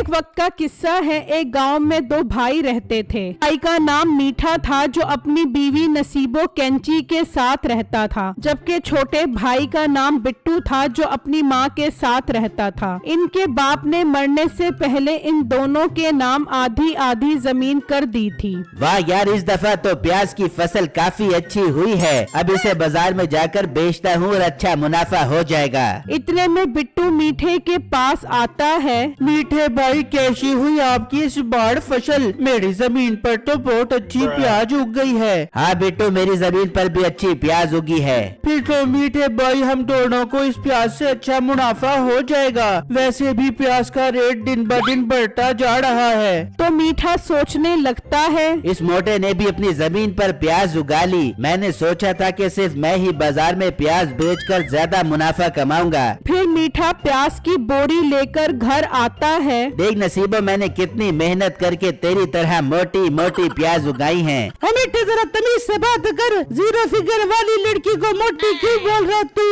एक वक्त का किस्सा है। एक गांव में दो भाई रहते थे। भाई का नाम मीठा था जो अपनी बीवी नसीबो कैंची के साथ रहता था, जबकि छोटे भाई का नाम बिट्टू था जो अपनी माँ के साथ रहता था। इनके बाप ने मरने से पहले इन दोनों के नाम आधी आधी जमीन कर दी थी। वाह यार, इस दफा तो प्याज की फसल काफी अच्छी हुई है। अब इसे बाजार में जाकर बेचता हूँ और अच्छा मुनाफा हो जाएगा। इतने में बिट्टू मीठे के पास आता है। मीठे भाई, कैसी हुई आपकी इस बार फसल? मेरी जमीन पर तो बहुत अच्छी प्याज उग गई है। हाँ बिट्टू, मेरी जमीन पर भी अच्छी प्याज उगी है। फिर तो मीठे भाई, हम दोनों को इस प्याज से अच्छा मुनाफा हो जाएगा। वैसे भी प्याज का रेट दिन ब दिन बढ़ता जा रहा है। तो मीठा सोचने लगता है, इस मोटे ने भी अपनी जमीन पर प्याज उगा ली। मैंने सोचा था कि सिर्फ मैं ही बाजार में प्याज बेचकर ज्यादा मुनाफा कमाऊंगा। फिर मीठा प्याज की बोरी लेकर घर आता है। देख नसीबो, मैंने कितनी मेहनत करके तेरी तरह मोटी मोटी प्याज उगाई हैं। मीठे, जरा तमीज से बात कर। जीरो फिगर वाली लड़की को मोटी क्यों बोल रहा तू?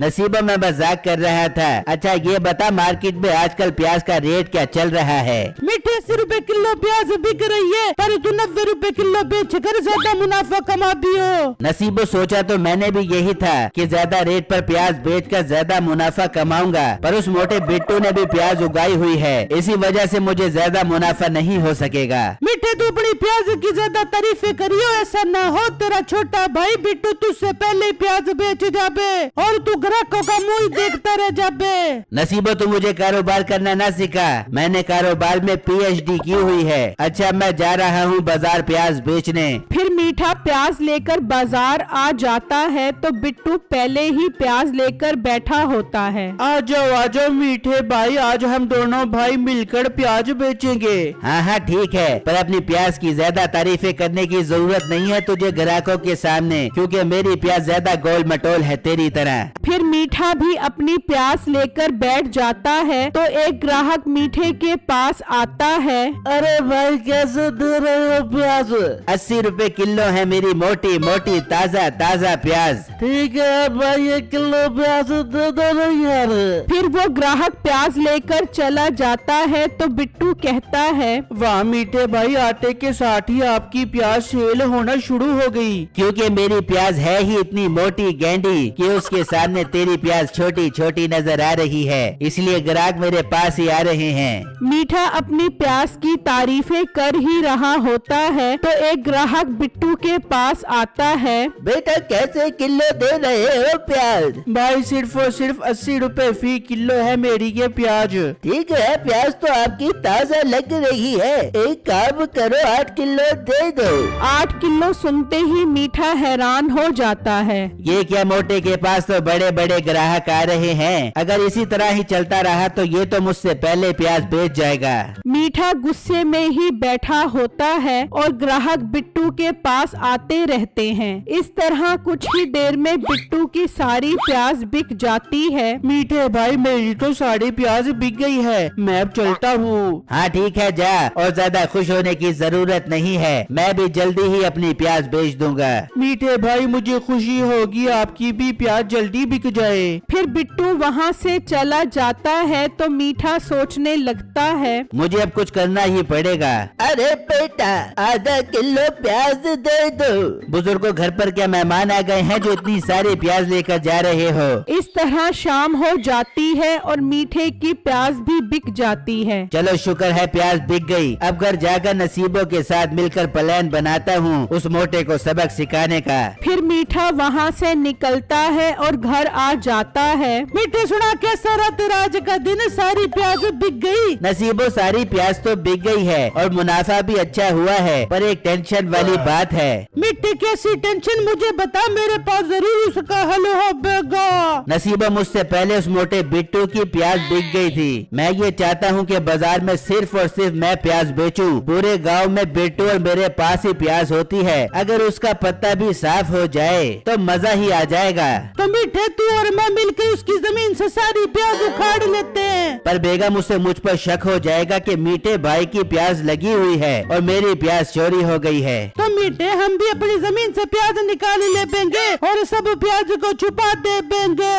नसीबो, मैं मजाक कर रहा था। अच्छा ये बता, मार्केट में आजकल प्याज का रेट क्या चल रहा है? मीठे, 80 रुपए किलो प्याज बिक रही है, पर तू 90 रुपए किलो बेच कर ज्यादा मुनाफा कमा दियो। नसीबो, सोचा तो मैंने भी यही था कि ज्यादा रेट पर प्याज बेचकर ज्यादा मुनाफा कमाऊंगा, पर उस मोटे बिट्टू ने भी प्याज उगाई हुई है। इसी वजह से मुझे ज्यादा मुनाफा नहीं हो सकेगा। मीठे, तू अपनी प्याज की ज्यादा तारीफें करियो, ऐसा ना हो तेरा छोटा भाई बिट्टू तुझसे पहले ही प्याज बेच जाबे और तू ग्राहकों का मुंह देखता रह जाबे। नसीबो, तू मुझे कारोबार करना ना सिखा। मैंने कारोबार में PhD की हुई है। अच्छा, मैं जा रहा हूँ बाजार प्याज बेचने। फिर मीठा प्याज लेकर बाजार आ जाता है तो बिट्टू पहले ही प्याज लेकर बैठा होता है। आ जाओ मीठे भाई, आज हम दोनों भाई मिलकर प्याज बेचेंगे। हाँ हाँ ठीक है, पर अपनी प्याज की ज्यादा तारीफें करने की जरूरत नहीं है तुझे ग्राहकों के सामने, क्योंकि मेरी प्याज ज्यादा गोल मटोल है तेरी तरह। फिर मीठा भी अपनी प्याज लेकर बैठ जाता है तो एक ग्राहक मीठे के पास आता है। अरे भाई, कैसे दे रहे हो प्याज? 80 रुपए किलो है मेरी मोटी मोटी ताजा ताजा प्याज। ठीक है भाई, 1 किलो प्याज दे दो ना यार। फिर वो ग्राहक प्याज लेकर चला जाता है तो बिट्टू कहता है, वाह मीठे भाई, आटे के साथ ही आपकी प्याज सेल होना शुरू हो गई। क्योंकि मेरी प्याज है ही इतनी मोटी गेंडी कि उसके सामने तेरी प्याज छोटी छोटी नजर आ रही है, इसलिए ग्राहक मेरे पास ही आ रहे हैं। मीठा अपनी प्याज की तारीफें कर ही रहा होता है तो एक ग्राहक बिट्टू के पास आता है। बेटा, कैसे किलो दे रहे हो प्याज? भाई, सिर्फ और सिर्फ 80 रुपए फी किलो है मेरी ये प्याज। ठीक है, प्याज तो आपकी ताजा लग रही है। एक काम करो, 8 किलो दे दो। 8 किलो सुनते ही मीठा हैरान हो जाता है। ये क्या, मोटे के पास तो बड़े बड़े ग्राहक आ रहे हैं। अगर इसी तरह ही चलता रहा तो ये तो मुझसे पहले प्याज बेच जाएगा। मीठा गुस्से में ही बैठा होता है और ग्राहक बिट्टू के पास आते रहते हैं। इस तरह कुछ ही देर में बिट्टू की सारी प्याज बिक जाती है। मीठे भाई, मेरी तो सारी प्याज बिक गई है, मैं अब चलता हूँ। हाँ ठीक है, जा, और ज्यादा खुश होने की जरूरत नहीं है। मैं भी जल्दी ही अपनी प्याज बेच दूंगा। मीठे भाई, मुझे खुशी होगी आपकी भी प्याज जल्दी बिक जाए। फिर बिट्टू वहाँ से चला जाता है तो मीठा सोचने लगता है, मुझे अब कुछ करना ही पड़ेगा। अरे बेटा, आधा किलो प्याज दे दो। बुजुर्गों, घर पर क्या मेहमान आ गए हैं जो इतनी सारी प्याज लेकर जा रहे हो? इस तरह शाम हो जाती है और मीठे की प्याज भी बिक जाती है। चलो शुक्र है प्याज बिक गई। अब घर जाकर नसीबों के साथ मिलकर प्लान बनाता हूँ उस मोटे को सबक सिखाने का। फिर मीठा वहाँ से निकलता है और घर आ जाता है। मीठे, सुना कैसा रहा तेरा आज का दिन? सारी प्याज बिक गई। नसीबो, सारी प्याज तो बिक गई है और मुनाफा भी अच्छा हुआ है, पर एक टेंशन वाली बात है। मीठे, कैसी टेंशन? मुझे बता, मेरे पास जरूर उसका हल होगा। नसीबो, मुझसे पहले उस मोटे बिट्टू की प्याज बिक गई थी। मैं ये चाहता हूँ कि बाजार में सिर्फ और सिर्फ मैं प्याज बेचूं। पूरे गांव में बिट्टू और मेरे पास ही प्याज होती है। अगर उसका पत्ता भी साफ हो जाए तो मजा ही आ जाएगा। तो मीठे, तू और मैं मिलकर उसकी जमीन से सारी प्याज उखाड़ लेते हैं। पर बेगम उससे मुझ पर शक हो जाएगा कि मीठे भाई की प्याज लगी हुई है और मेरी प्याज चोरी हो गई है। तो मीठे हम भी अपनी जमीन से प्याज निकाल ले देंगे और सब प्याज को छुपा दे देंगे।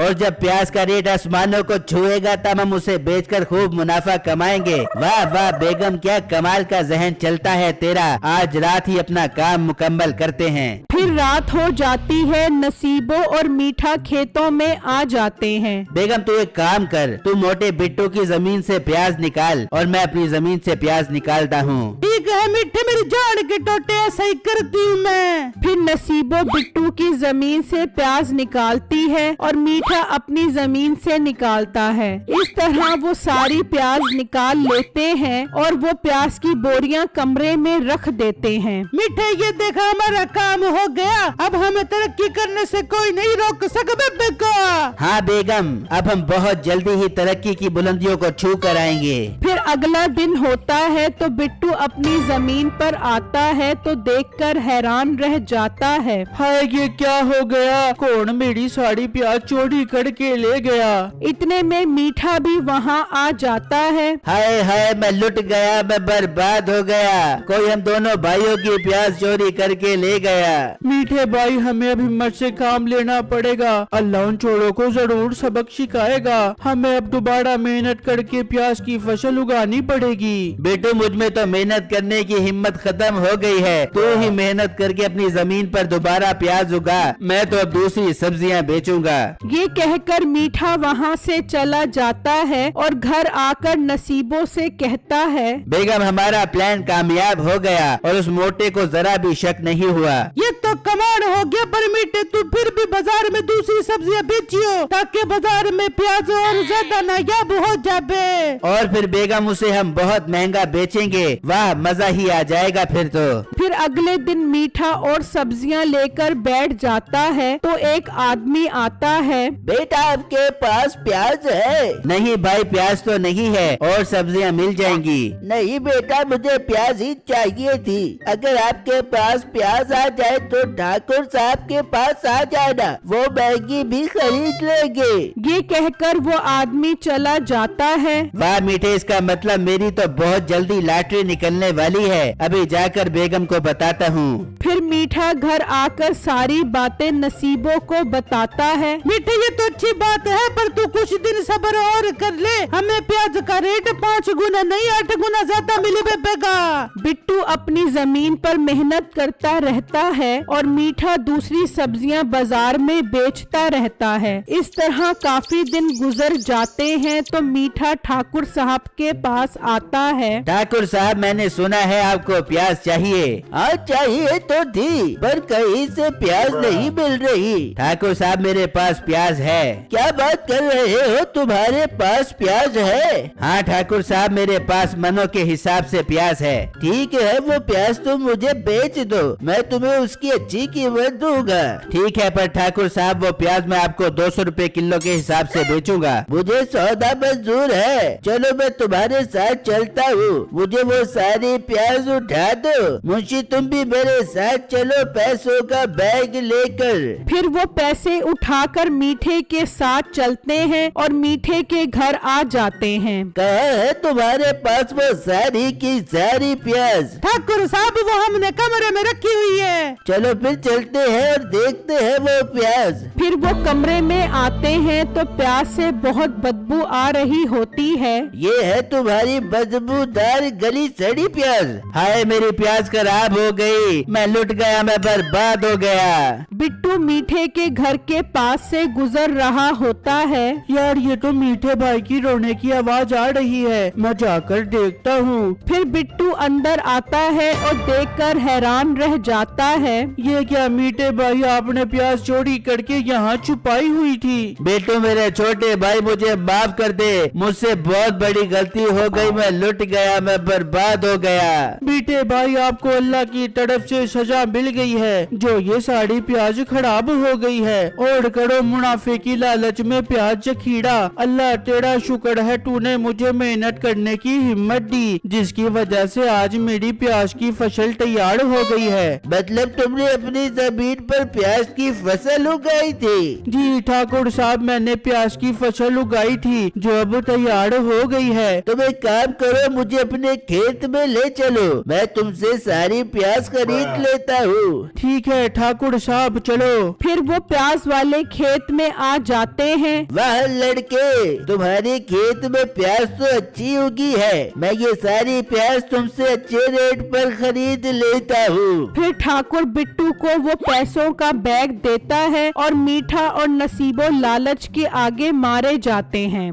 और जब प्याज का रेट आसमानों को छुएगा तब हम उसे बेचकर खूब मुनाफा कमाएंगे। वाह वाह बेगम, क्या कमाल का जहन चलता है तेरा। आज रात ही अपना काम मुकम्मल करते हैं। फिर रात हो जाती है। नसीबो और मीठा खेतों में आ जाते हैं। बेगम तू एक काम कर, तू मोटे बिट्टू की जमीन से प्याज निकाल और मैं अपनी जमीन से प्याज निकालता हूँ। ठीक है मीठे, मेरी जान के टोटे, ऐसा ही करती हूँ मैं। फिर नसीबो बिट्टू की जमीन से प्याज निकालती है और मीठा अपनी जमीन से निकालता है। इस तरह वो सारी प्याज निकाल लेते हैं और वो प्याज की बोरियां कमरे में रख देते हैं। मीठे ये देखा, हमारा काम हो गया। अब हमें तरक्की करने से कोई नहीं रोक सकता बेका। हाँ बेगम, अब हम बहुत जल्दी ही तरक्की की बुलंदियों को छू कर आएंगे। फिर अगला दिन होता है तो बिट्टू अपनी जमीन पर आता है तो देखकर हैरान रह जाता है। हाय ये क्या हो गया? कौन मेरी साड़ी प्याज चोरी करके ले गया? इतने में मीठा भी वहाँ आ जाता है। हाय हाय, मैं लुट गया, मैं बर्बाद हो गया। कोई हम दोनों भाइयों की प्याज चोरी करके ले गया। मीठे भाई, हमें अब हिम्मत से काम लेना पड़ेगा। अल्लाह उन चोरों को जरूर सबक सिखाएगा। हमें अब दोबारा मेहनत करके प्याज की फसल उगानी पड़ेगी। बेटू मुझ में तो मेहनत करने की हिम्मत खत्म हो गई है। तू ही मेहनत करके अपनी जमीन पर दोबारा प्याज उगा, मैं तो अब दूसरी सब्जियां बेचूंगा। ये कहकर मीठा वहाँ से चला जाता है और घर आकर नसीबों से कहता है, बेगम हमारा प्लान कामयाब हो गया और उस मोटे को जरा भी शक नहीं हुआ। ये तो कमाल हो गया। पर मीठे तू फिर भी बाजार में दूसरी सब्जियां बेचियो ताकि बाजार में प्याज और ज्यादा नायाब हो जाए। और फिर बेगम उसे हम बहुत महंगा बेचेंगे। वाह मजा ही आ जाएगा फिर तो। फिर अगले दिन मीठा और सब्जियां लेकर बैठ जाता है तो एक आदमी आता है। बेटा आपके पास प्याज है? नहीं भाई, प्याज तो नहीं है और सब्जियां मिल जाएंगी। नहीं बेटा, मुझे प्याज ही चाहिए थी। अगर आपके पास प्याज आ जाए तो ठाकुर साहब के पास आ जाना, वो महंगी भी खरीद लेंगे। ये कहकर वो आदमी चला जाता है। वाह मीठे, इसका मतलब मेरी तो बहुत जल्दी लॉटरी निकलने वाली है। अभी जाकर बेगम को बताता हूँ। फिर मीठा घर आकर सारी बातें नसीबों को बताता है। मीठे ये तो अच्छी बात है, पर तू कुछ दिन सब्र और कर ले। हमें प्याज का रेट 5 गुना नहीं 8 गुना ज्यादा मिलेगा। बिट्टू अपनी जमीन पर मेहनत करता रहता है और मीठा दूसरी सब्जियां बाजार में बेचता रहता है। इस तरह काफी दिन गुजर जाते हैं तो मीठा ठाकुर साहब के पास आता है। ठाकुर साहब, मैंने सुना है आपको प्याज चाहिए। हाँ चाहिए तो थी, पर कहीं से प्याज नहीं मिल रही। ठाकुर साहब मेरे पास प्याज है। क्या बात कर रहे हो, तुम्हारे पास प्याज है? हाँ ठाकुर साहब, मेरे पास मनों के हिसाब से प्याज है। ठीक है, वो प्याज तुम मुझे बेच दो, मैं तुम्हें उसकी अच्छी कीमत दूंगा। ठीक है, पर ठाकुर साहब वो प्याज मैं आपको 200 रुपए किलो के हिसाब से बेचूंगा। मुझे सौदा मंजूर है, चलो मैं तुम्हारे साथ चलता हूँ। मुझे वो सारी प्याज उठा दो। मुंशी तुम भी मेरे साथ चलो पैसों का बैग लेकर। फिर वो पैसे उठाकर मीठे के साथ चलते हैं और मीठे के घर आ जाते हैं। कहाँ है तुम्हारे पास वो सारी की सारी प्याज? ठाकुर साहब, वो हमने कमरे में रखी हुई है। चलो फिर चलते हैं और देखते हैं वो प्याज। फिर वो कमरे में आते हैं तो प्याज से बहुत बदबू आ रही होती है। ये है तुम्हारी बदबूदार गली सड़ी प्याज। हाय मेरी प्याज खराब हो गई, मैं लुट गया, मैं बर्बाद हो गया। बिट्टू मीठे के घर के पास से गुजर रहा होता है। यार ये तो मीठे भाई की रोने की आवाज आ रही है, मैं जाकर देखता हूँ। फिर बिट्टू अंदर आता है और देखकर हैरान रह जाता है। ये क्या मीठे भाई, आपने प्याज चोरी करके यहाँ छुपाई हुई थी? बेटू मेरे छोटे भाई, मुझे माफ कर दे, मुझसे बहुत बड़ी गलती हो गई, मैं लुट गया, मैं बर्बाद हो गया। मीठे भाई, आपको अल्लाह की तरफ से सजा मिल गई है। जो ये सारी प्याज खराब हो गई है और करो मुनाफे की लालच में प्याज जखीड़ा। अल्लाह तेरा शुक्र है, तूने मुझे मेहनत करने की हिम्मत दी, जिसकी वजह से आज मेरी प्याज की फसल तैयार हो गई है। मतलब तुमने अपनी अपनी जमीन पर प्याज की फसल उगाई थी? जी ठाकुर साहब, मैंने प्याज की फसल उगाई थी जो अब तैयार हो गई है। तुम एक काम करो, मुझे अपने खेत में ले चलो, मैं तुमसे सारी प्याज खरीद लेता हूँ। ठीक है ठाकुर साहब, चलो। फिर वो प्याज वाले खेत में आ जाते हैं। वाह लड़के, तुम्हारे खेत में प्याज तो अच्छी उगी है, मैं ये सारी प्याज तुमसे अच्छे रेट पर खरीद लेता हूँ। फिर ठाकुर बिट्टू को वो पैसों का बैग देता है और मीठा और नसीबो लालच के आगे मारे जाते हैं।